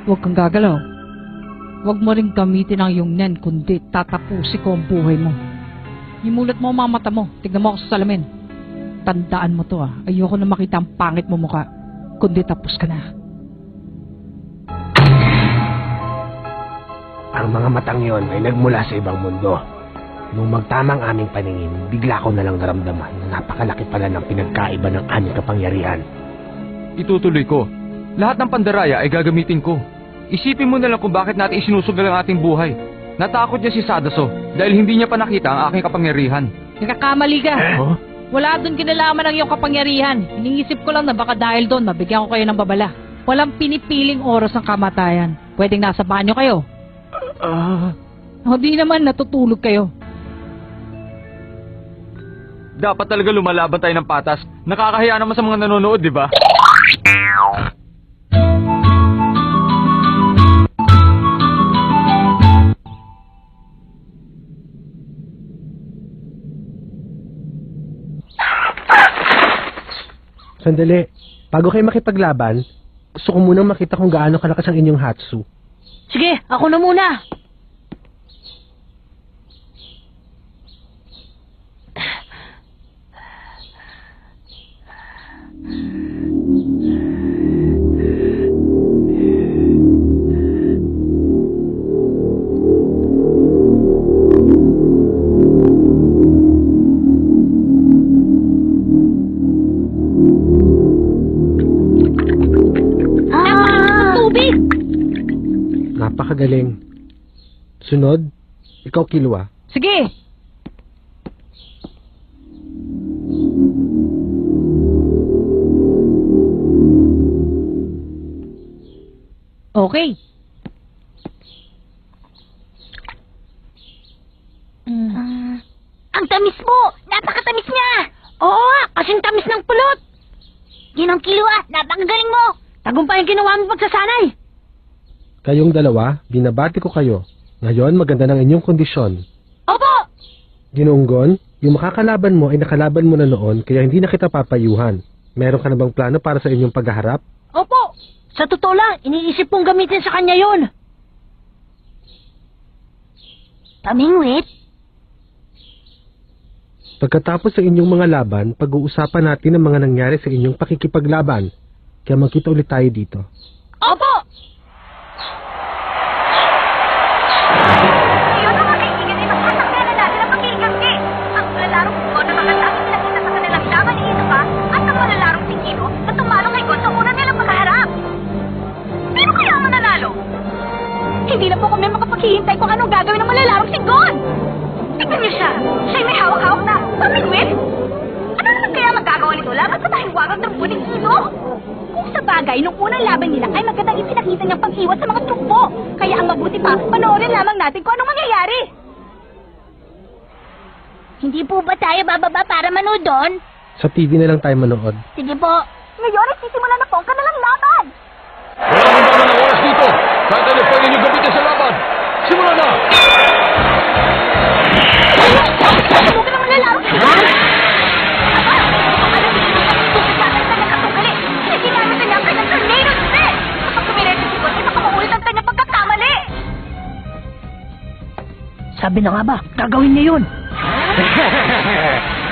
Huwag kang gagalaw. Huwag mo rin gamitin ang iyong nen, kundi tatapusin ko ang buhay mo. Imulat mo ang mga mata mo. Tignan mo ako sa salamin. Tandaan mo to Ayoko na makita ang pangit mo mukha. Kundi tapos ka na. Ang mga matang yon ay nagmula sa ibang mundo. Nung magtamang aming paningin, bigla ko nalang naramdaman na napakalaki pala ng pinagkaiba ng aming kapangyarihan. Itutuloy ko. Lahat ng pandaraya ay gagamitin ko. Isipin mo na lang kung bakit natin isinusugal ang ating buhay. Natakot niya si Sadaso dahil hindi niya pa nakita ang aking kapangyarihan. Nagkakamali ka. Oh? Wala doon kinalaman ang iyong kapangyarihan. Iniisip ko lang na baka dahil doon mabigyan ko kayo ng babala. Walang pinipiling oras ng kamatayan. Pwedeng nasa banyo kayo. Hindi naman natutulog kayo. Dapat talaga lumalaban tayo ng patas. Nakakahiya naman sa mga nanonood, di ba? Sandali. Bago kayo makipaglaban, gusto ko munang makita kung gaano kalakas ang inyong hatsu. Sige, ako na muna. Napakagaling. Sunod, ikaw Killua. Sige! Okay. Ang tamis mo! Napakatamis niya! Oo, kasing tamis ng pulot! Ginong Killua, napakagaling mo! Tagumpay ang ginawa mo pagsasanay. Kayong dalawa, binabati ko kayo. Ngayon, maganda ng inyong kondisyon. Opo! Ginoong Gon, yung makakalaban mo ay nakalaban mo na noon, kaya hindi na kita papayuhan. Meron ka na bang plano para sa inyong paghaharap? Opo! Sa totoo lang, iniisip kong gamitin sa kanya yon. Pamingwit? Pagkatapos sa inyong mga laban, pag-uusapan natin ang mga nangyari sa inyong pakikipaglaban. Kaya magkita ulit tayo dito. Opo! Yun ang mga kaibigan ay magkasakyan na natin ang pag-iiganti. Ang malalarong ko na mga tao pinakita sa kanilang laban ni Inoba at ang malalarong si Kino na tumalo kay Gon sa una nilang pagkaharap. Sino kaya ang mananalo? Hindi na po kami makapaghihintay kung anong gagawin ng malalarong si Gon. Tignan niyo siya. Siya'y may hawak-hawak na pamingwit. Ano naman kaya magagawa nito laban sa tahingwagang trumpo ni Kino? Kung sa bagay, nung unang laban nila ay magandang ipinakita niyang pag-iwas sa mga trumpo. Kaya ang mabuti pa, panoorin lamang natin kung anong mangyayari. Hindi po ba tayo bababa para manood doon? Sa TV na lang tayo manood. Sige po. Ngayon ay sisimula na po ang kanilang laban. Wala akong dami ng oras dito. Kahit ano pwede niyo gamitin sa laban. Simula na! Subukan naman na lang. Sabi na nga ba, gagawin niya yun.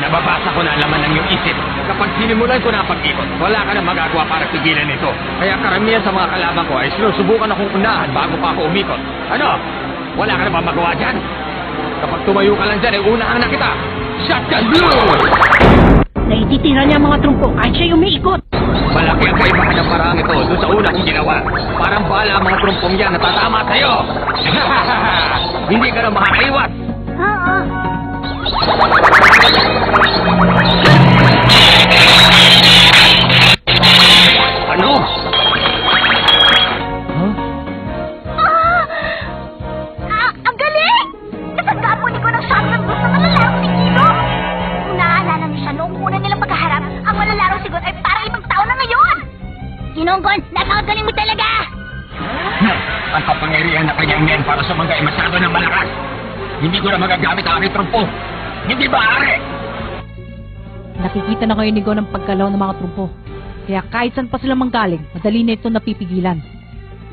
Nababasa ko na ang laman ng iyong isip. Kapag sinimulan ko na ang pag-ikot, wala ka na magagawa para pigilan ito. Kaya karamihan sa mga kalaban ko ay sinusubukan akong unahan bago pa ako umikot. Ano? Wala ka na ba magawa dyan? Kapag tumayo ka lang dyan, ay unahan na kita. Shotgun Blue! Naititira niya ang mga trumpo kahit siya umiikot. Malaki ang kaibahan ng paraang ito doon sa una kong ginawa. Parang bala ang mga trumpong yan natatama sa'yo. Hindi ka na makakaiwas. Oo. Ano? Ang galing! Natandaan po ni ko ng shotgun boost na malalarong si Kino. Kung naaalala niyo siya noong una nilang pagkaharap, ang malalarong si Gon ay parang 5 taon na ngayon. Ginonggon, napakagaling mo talaga! Ang kapangyarihan na kanyang men para sumangga ay masyado ng malakas. Hindi ko na magagamit ang aking trumpo. Hindi ba, are? Nakikita na kayo ni Gon ang pagkalaw ng mga trumpo. Kaya kahit saan pa sila manggaling, madali na ito napipigilan.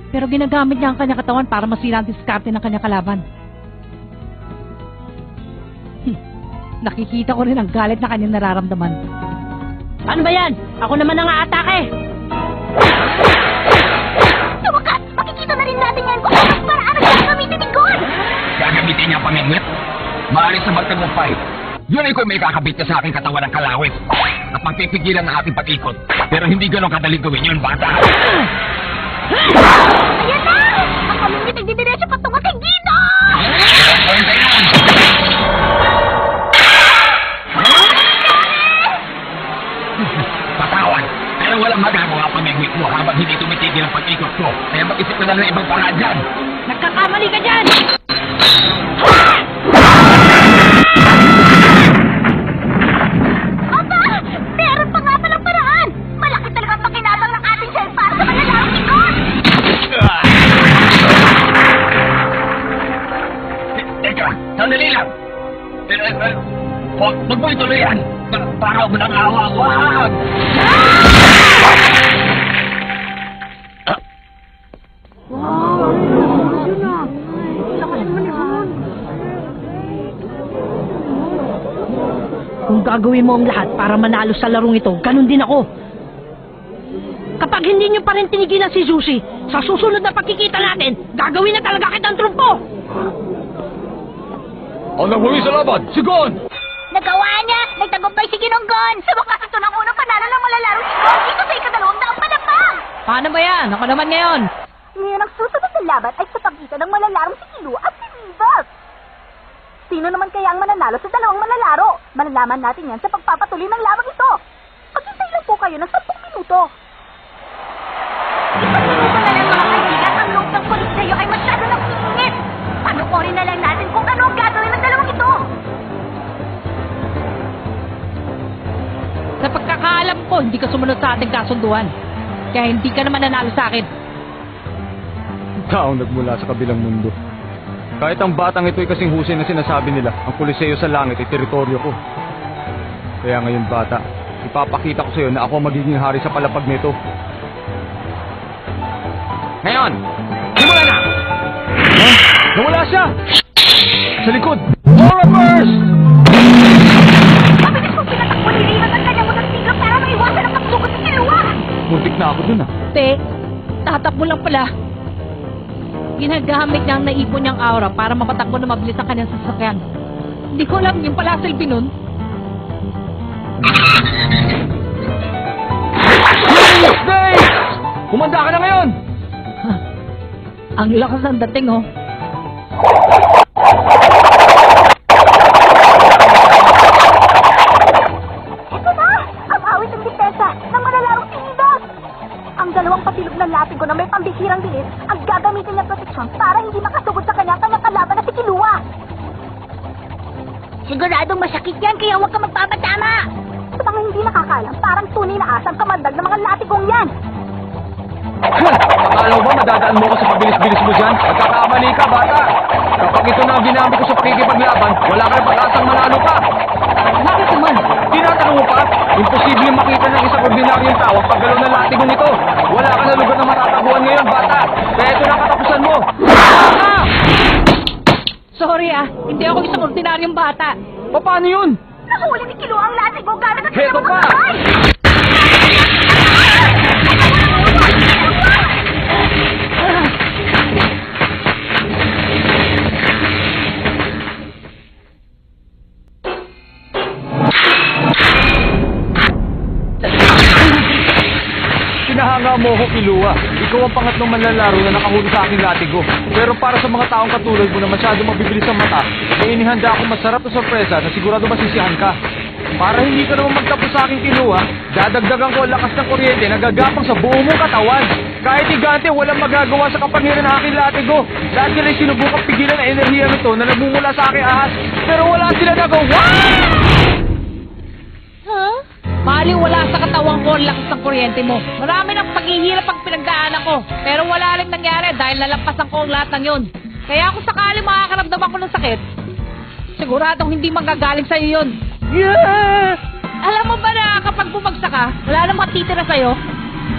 Pero ginagamit niya ang kanyang katawan para masira ang diskarte ng kanyang kalaban. Nakikita ko rin ang galit na kanyang nararamdaman. Ano ba yan? Ako naman ang aatake! Sa wakas, makikita na rin natin yan kung anong paraan ang gagamitin ni Gon! Gagamitin niya ang pamingwit. Maaari sa magtagumpay. Yun ay kung may kakabit ka sa aking katawan ng kalawit. At magpipigilan ng ating pag-ikot. Pero hindi ganun kadaling gawin yun, bata. Ayan na! Ang pamingwit ay didiretso patungo kay Gino! Kwenta yan! Patawan! Pero walang magagawa ang pamingwit mo habang hindi tumitigil ang pag-ikot ko. Kaya mag-isip ka na ng ibang paraan dyan. Nagkakamali ka dyan! Aba! Meron pa nga palang paraan! Malaki talaga ang pakinabang ng ating shell para sa malalarong ni Gon! Teka, sandali lang. Huwag mo ituloy yan. Para mo ng awa. Wag! Kung gagawin mo ang lahat para manalo sa larong ito, ganun din ako. Kapag hindi nyo pa rin tinigilan si Susie, sa susunod na pagkikita natin, gagawin na talaga kitang trumpo! Ang nagmuli sa laban, si Gon! Nagawa niya! Nagtagumpay si Ginong Gon! Sa wakas ito ng unang panalo ng malalarong si Gon dito sa ikadalawang daang palapang! Paano ba yan? Ako naman ngayon. Ngayon ang susunod na laban ay sa pagitan ng malalarong si Killua at si Weavers! Sino naman kaya ang mananalo sa dalawang malalaro? Malalaman natin yan sa pagpapatuloy ng lamang ito. Maghintay lang po kayo ng 10 minuto. Ipag-minuto na lang mga kaibigan, ang loob ng kulit sa'yo ay masyado ng init. Panoorin na lang natin kung ano ang gagawin ng dalawang ito. Sa pagkakaalam ko, hindi ka sumunod sa ating kasunduan. Kaya hindi ka naman nanalo sa akin. Taong nagmula sa kabilang mundo. Kahit ang batang ito ay kasing husay na sinasabi nila, ang Coliseo sa langit ay teritoryo ko. Kaya ngayon bata, ipapakita ko sa iyo na ako ang magiging hari sa palapag nito. Ngayon, simula na! Huh? Nawala siya! Sa likod! Aura Burst! Mabilis kong pinatakbo ni Rimas ang kanyang unang siglo para maiwasan ang kapsugod ni Killua. Muntik na ako dun ah. Te, tatakbo lang pala. Ginagamit niya ang naipon niyang aura para mapatakbo na mabilis ang kanyang sasakyan. Hindi ko alam yung pala silbi nun. Dave! Kumanda ka na ngayon! Ang lakas ng dating, oh. Ito na! Ang awit ng depensa ng malalarong si Weavers. Ang dalawang patilog ng latigo na may pambihirang bilis ang gagamitin niya proteksyon para hindi makasugod sa kanyang kalaban na si Killua. Siguradong masakit yan kaya huwag ka magpapatama. Sa mga hindi nakakalam, parang tunay na asang kamandag ng mga latigong yan. Akala mo ba madadaan mo ko sa pabilis-bilis mo dyan? Magkakamali ka, bata! Kapag ito na ang ginamit ko sa pakikipaglaban, wala ka na pag-asang manalo pa! Bakit naman? Tinatanong mo pa? Imposible makita ng isang ordinaryong tao ang paggalaw ng latigo nito! Wala ka na lugar na matataguan ngayon, bata! Kaya ito na ang katapusan mo! Ah! Sorry hindi ako isang ordinaryong bata. Paano yun? Nahuli ni Killua ang latigo gamit ang Heto kanyang pa! mga kamay. Pinahanga mo ko, Killua. Ikaw ang pangatlong manlalaro na nakahuli sa aking latigo. Pero para sa mga taong katulad mo na masyado mabibilis ang mata, ay inihanda akong masarap na sorpresa na sigurado masisiyahan ka. Para hindi ka naman magtapos sa aking, Killua, dadagdagan ko ang lakas ng kuryente na gagapang sa buong mong katawan. Kahit higante, walang magagawa sa kapangyarihan ng aking latigo. Dahil nila'y sinubukang pigilan ang enerhiya nito na nagmumula sa aking ahas. Pero wala sila nagawa! Wala sa katawang ko ang lakas ng kuryente mo. Marami ng paghihirap ang pinagdaanan ko. Pero wala rin nangyari dahil nalampasan ko ang lahat ng yun. Kaya kung sakali makakaramdam ako ng sakit, siguradong hindi manggagaling sa'yo yun. Yeah! Alam mo ba na kapag bumagsak ka, ka, wala nang matitira sa'yo.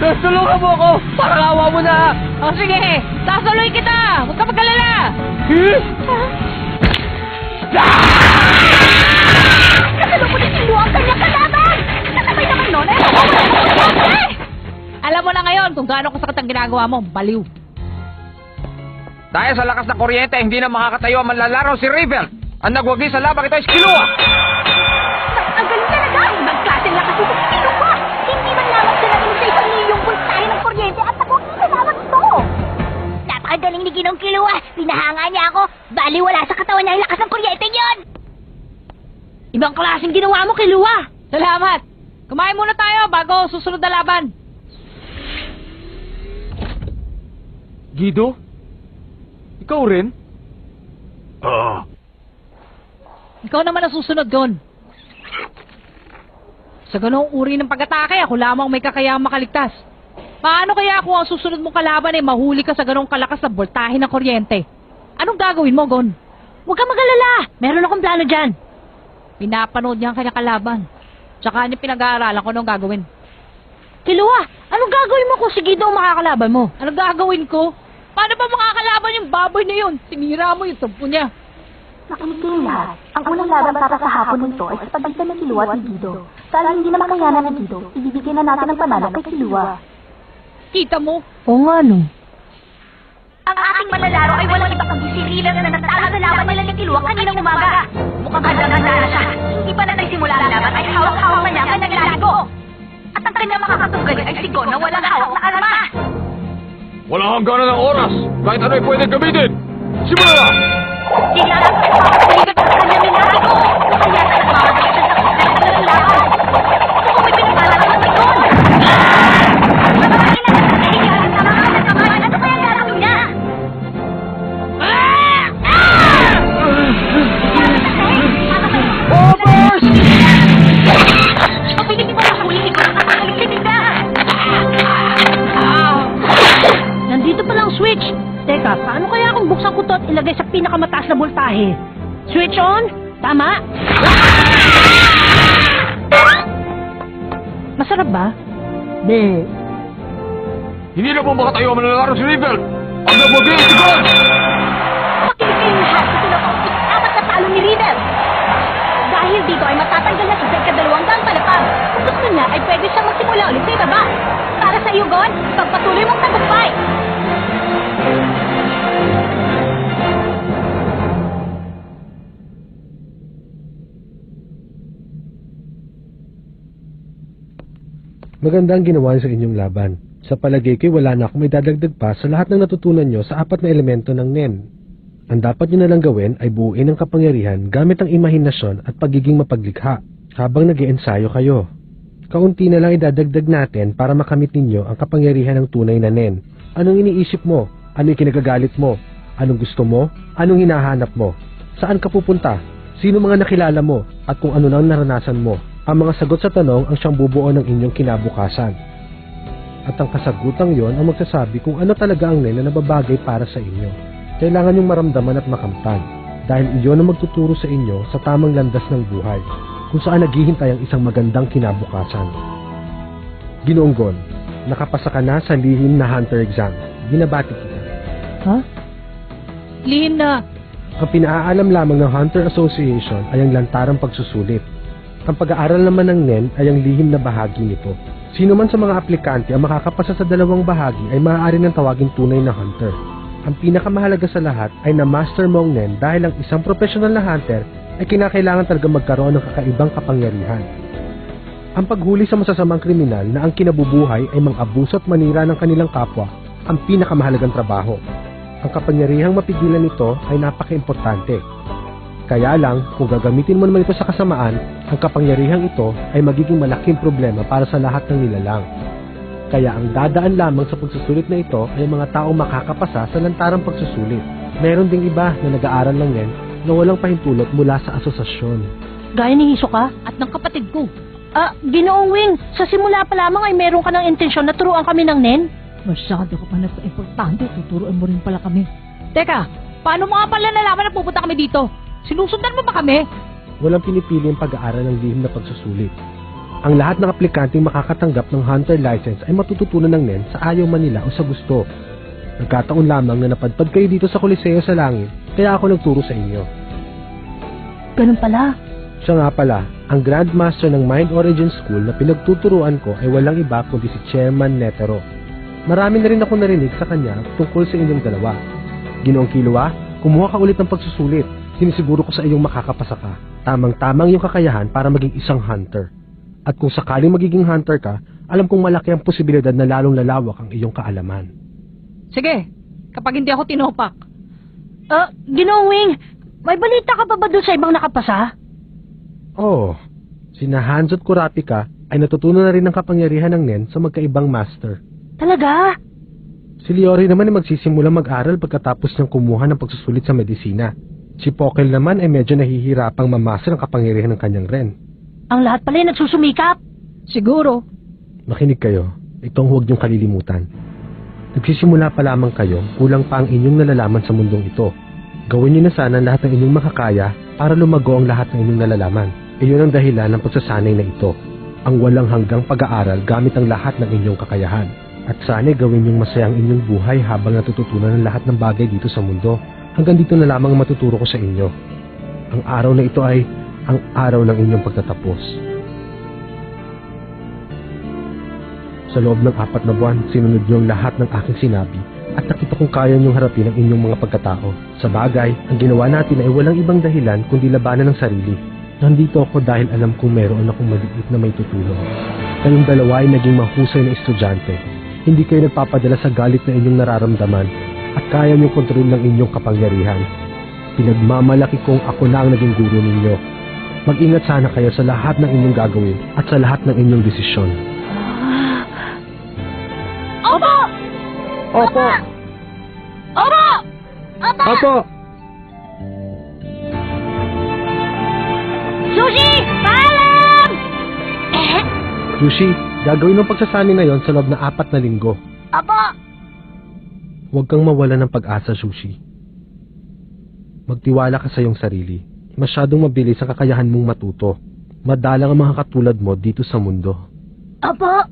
Tulungan mo ako! Parang awa mo na! O sige, sasaloy kita! Huwag ka mag-alala! Nasalubog ni Kilua ang kanyang kalaban! Kasabay naman nun ay Alam mo na ngayon kung gaano kasakit ang ginagawa mo, baliw. Dahil sa lakas ng kuryente, hindi na makakatayo ang manlalaro si Rivel. Ang nagwagi sa labang ito ay si Kilua. Ang galing talaga! Ibang klaseng lakas ito si Kilua! Hindi man lamang sila rin sa isang milyong voltahe ng kuryente at nagwagi sa labang ito! Napakagaling ni Ginong Kilua! Pinahanga niya ako! Bali wala sa katawan niya ang lakas ng kuryente niyon! Ibang klaseng ginawa mo, Kilua! Salamat! Kumain muna tayo bago susunod na laban. Guido? Ikaw rin? Oo. Ikaw naman ang susunod, Gon. Sa ganong uri ng pag-atake, ako lamang may kakayahang makaligtas. Paano kaya kung ang susunod mong kalaban ay mahuli ka sa ganong kalakas na voltahe ng kuryente? Anong gagawin mo, Gon? Huwag kang mag-alala! Meron akong plano dyan. Pinapanood niya ang kanyang kalaban. Tsaka niya pinag-aaralan ko anong gagawin. Kilua, anong gagawin mo kung si Guido ang makakalaban mo? Anong gagawin ko? Paano ba makakalaban yung baboy na yun? Sinira mo yung tumpo niya. Makinig kayong lahat. Ang unang laban para sa hapon nito ay sa pagitan ng Kilua at Guido. Sana hindi na makayanan ng Guido, ibibigay na natin ang panalo kay Kilua. Kita mo? Oo nga, no. Ang ating manlalaro ay walang iba kundi si River na nagtalo sa laban nila ni Kilua kaninang umaga. Mukhang handa-handa na siya. Hindi pa na nagsimula ang laban ay hawak-hawak pa niya ang naglalago. At ang kanyang makakatunggalin ay si Gon na walang hawak na armas. Wala kang gana ng oras. Kahit ano ay pwede gamitin. Simula na! Kailangan sa pagpapaligat sa kanyang minarago. Kaya sa nagmamadali siya sa kanyang ng laban. Kung may pinaglalaro si Gon. Ano kaya gagawin niya? Overs! Pagpilit mo na huli ni Gon ang kapakaling tindahan. Nandito pa lang switch. Teka, paano kaya kung buksan ko to at ilagay sa pinakamataas na voltahe? Switch on? Tama? Masarap ba? Be. Hindi na po makatayo ang manlalaro si Rivel. Ang nagwagi si Gon! Makinig kayong lahat. Ito na po ang apat na talo ni River. Dahil dito ay matatanggal na sa ika-200 palapag. Kung gusto niya ay pwede siyang magsimula ulit sa ibaba. Para sa iyo, Gon, pagpatuloy mong tagumpay. Maganda ang ginawa niyo sa inyong laban. Sa palagay ko'y wala na akong may dadagdag pa sa lahat ng natutunan nyo sa 4 na elemento ng NEN. Ang dapat nyo na lang gawin ay buuin ang kapangyarihan gamit ang imahinasyon at pagiging mapaglikha habang nag-iensayo kayo. Kaunti na lang idadagdag natin para makamit ninyo ang kapangyarihan ng tunay na NEN. Anong iniisip mo? Anong kinagagalit mo? Anong gusto mo? Anong hinahanap mo? Saan ka pupunta? Sino mga nakilala mo? At kung ano nang naranasan mo? Ang mga sagot sa tanong ang siyang bubuo ng inyong kinabukasan. At ang kasagutang yon ang magsasabi kung ano talaga ang NEN na nababagay para sa inyo. Kailangan nyong maramdaman at makamtan dahil iyon ang magtuturo sa inyo sa tamang landas ng buhay kung saan naghihintay ang isang magandang kinabukasan. Ginoong Gon, nakapasa ka na sa lihim na Hunter exam. Binabati kita. Ha? Lihim na. Ang pinaalam lamang ng Hunter Association ay ang lantarang pagsusulit. Ang pag-aaral naman ng NEN ay ang lihim na bahagi nito. Sino man sa mga aplikante ang makakapasa sa dalawang bahagi ay maaari ng tawaging tunay na hunter. Ang pinakamahalaga sa lahat ay na-master mo ang NEN dahil ang isang professional na hunter ay kinakailangan talaga magkaroon ng kakaibang kapangyarihan. Ang paghuli sa masasamang kriminal na ang kinabubuhay ay mang-abuso at manira ng kanilang kapwa ang pinakamahalagang trabaho. Ang kapangyarihang mapigilan nito ay napaka-importante. Kaya lang, kung gagamitin mo naman ito sa kasamaan, ang kapangyarihang ito ay magiging malaking problema para sa lahat ng nilalang. Kaya ang dadaan lamang sa pagsusulit na ito ay mga taong makakapasa sa lantarang pagsusulit. Meron ding iba na nag-aaral lang yan na walang pahintulot mula sa asosasyon. Gaya ni Hisoka? At ng kapatid ko. Ginoong Wing, sa simula pa lamang ay meron ka ng intensyon na turuan kami ng NEN? Masyado ka pa na importante. Tuturuan mo rin pala kami. Teka, paano mo nga pala nalaman na pupunta kami dito? Sinusundan mo ba kami? Walang pinipili ang pag-aaral ng lihim na pagsusulit. Ang lahat ng aplikanteng makakatanggap ng hunter license ay matututunan ng NEN sa ayaw man nila o sa gusto. Nagkataon lamang na napadpad kayo dito sa Coliseo sa langit, kaya ako nagturo sa inyo. Ganun pala. Siya nga pala, ang Grandmaster ng Mind Origin School na pinagtuturuan ko ay walang iba kundi si Chairman Netero. Marami na rin ako narinig sa kanya tungkol sa inyong dalawa. Ginoong Killua, kumuha ka ulit ng pagsusulit. Sinisiguro ko sa iyong makakapasa ka. Tamang-tamang yung kakayahan para maging isang hunter. At kung sakaling magiging hunter ka, alam kong malaki ang posibilidad na lalong lalawak ang iyong kaalaman. Sige, kapag hindi ako tinopak. Ginoong Wing, may balita ka pa ba doon sa ibang nakapasa? Oh, sina Hanzo at Kurapika ay natutunan na rin ng kapangyarihan ng NEN sa magkaibang master. Talaga? Si Leori naman ay magsisimula mag-aral pagkatapos niyang kumuha ng pagsusulit sa medisina. Si Pokel naman ay medyo nahihirapang mamaster ang kapangyarihan ng kanyang Ren. Ang lahat pala ay nagsusumikap. Siguro. Makinig kayo, itong huwag niyong kalilimutan. Nagsisimula pa lamang kayo, kulang pa ang inyong nalalaman sa mundong ito. Gawin niyo na sana lahat ng inyong makakaya para lumago ang lahat ng inyong nalalaman. Iyon ang dahilan ng pagsasanay na ito. Ang walang hanggang pag-aaral gamit ang lahat ng inyong kakayahan. At sana'y gawin niyong masayang inyong buhay habang natututunan ang lahat ng bagay dito sa mundo. Hanggang dito na lamang ang matuturo ko sa inyo. Ang araw na ito ay ang araw ng inyong pagtatapos. Sa loob ng 4 na buwan, sinunod niyo ang lahat ng aking sinabi at nakita kong kaya niyong harapin ang inyong mga pagkatao. Sa bagay, ang ginawa natin ay walang ibang dahilan kundi labanan ng sarili. Nandito ako dahil alam kong meron akong maliit na may tutulong. Kayong dalawa ay naging mahusay na estudyante. Hindi kayo nagpapadala sa galit na inyong nararamdaman at kaya niyong kontrol ng inyong kapangyarihan. Pinagmamalaki kong ako na ang naging guro ninyo. Mag-ingat sana kayo sa lahat ng inyong gagawin at sa lahat ng inyong desisyon. Opo! Opo! Opo! Opo! Sushi! Paalam! Sushi, gagawin ng pagsasanay na yon sa loob ng 4 na linggo. Opo! Huwag kang mawala ng pag-asa, Sushi. Magtiwala ka sa iyong sarili. Masyadong mabilis ang kakayahan mong matuto. Madalang ang mga katulad mo dito sa mundo. Opo!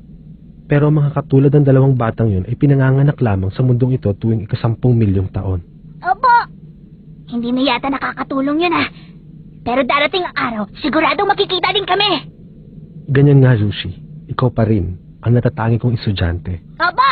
Pero ang mga katulad ng 2 batang yun ay pinanganganak lamang sa mundong ito tuwing 10 milyong taon. Opo! Hindi na yata nakakatulong yun Pero darating ang araw, siguradong makikita din kami. Ganyan nga, Sushi. Ikaw pa rin ang natatangi kong estudyante. Opo!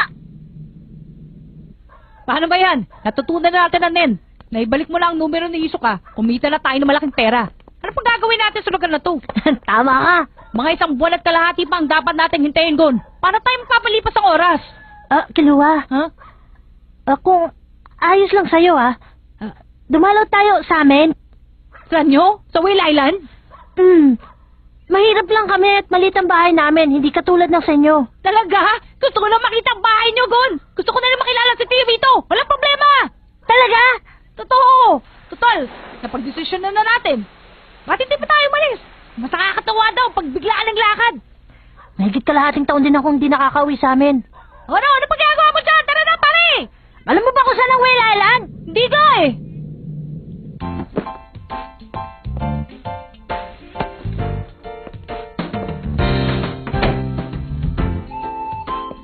Paano ba yan? Natutunan na natin ang NEN. Naibalik mo na ang numero ni Hisoka. Kumita na tayo ng malaking pera. Ano pang gagawin natin sa lugar na to? Tama ka. Mga 1 buwan at kalahati pa ang dapat natin hintayin doon. Paano tayo magpapalipas ang oras? Killua. Kung ayos lang sa'yo, dumalaw tayo sa amin. Saan nyo? Sa Whale Island? Mahirap lang kami at maliit ang bahay namin, hindi katulad ng sa inyo. Talaga? Gusto ko na makita ang bahay nyo, Gon! Gusto ko na rin makilala si Tio Vito! Walang problema! Talaga? Totoo! Total, napag-desisyon na natin. Bakit hindi pa tayo umalis? Mas nakakatawa daw pag biglaan ng lakad. Mahigit kalahating taon din akong hindi nakakauwi sa amin. Ano pa ginagawa mo dyan? Tara na, pare! Alam mo ba kung saan ang Whale Island? Hindi ka eh!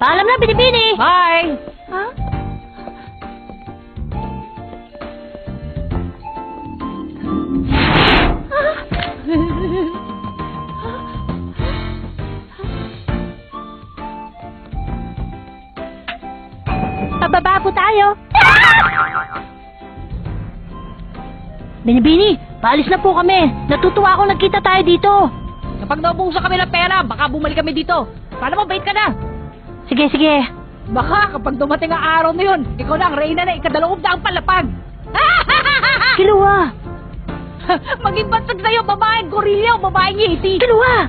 Paalam na, Binibini! Bye! Pababa po tayo. Binibini, paalis na po kami. Natutuwa ako nagkita tayo dito. Kapag naubusan kami ng pera, baka bumalik kami dito. Sana mabait ka na. Sige. Baka kapag dumating ang araw na yun, ikaw na ang reyna na 200 palapag. Killua! Maging bansag sa'yo, babaeng gorilla o babaeng yeti. Killua!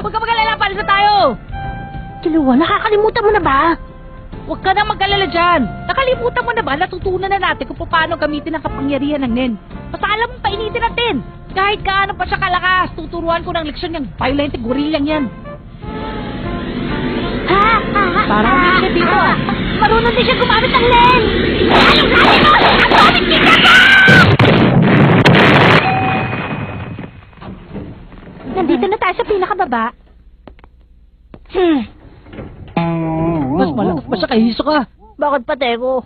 Huwag ka mag-alala, palis na tayo. Killua, nakakalimutan mo na ba? Huwag ka na mag-alala dyan. Nakalimutan mo na ba? Natutunan na natin kung paano gamitin ang kapangyarihan ng NEN. Basta alam mo, painitin natin. Kahit kaano pa siya kalakas, tuturuan ko ng leksyon niyang violent gorillang yan. Parang hindi siya dito Marunong din siya gumamit ng lens! Nandito na tayo sa pinakababa. Mas malakas pa siya kay Hisoka. Bakit pate ko?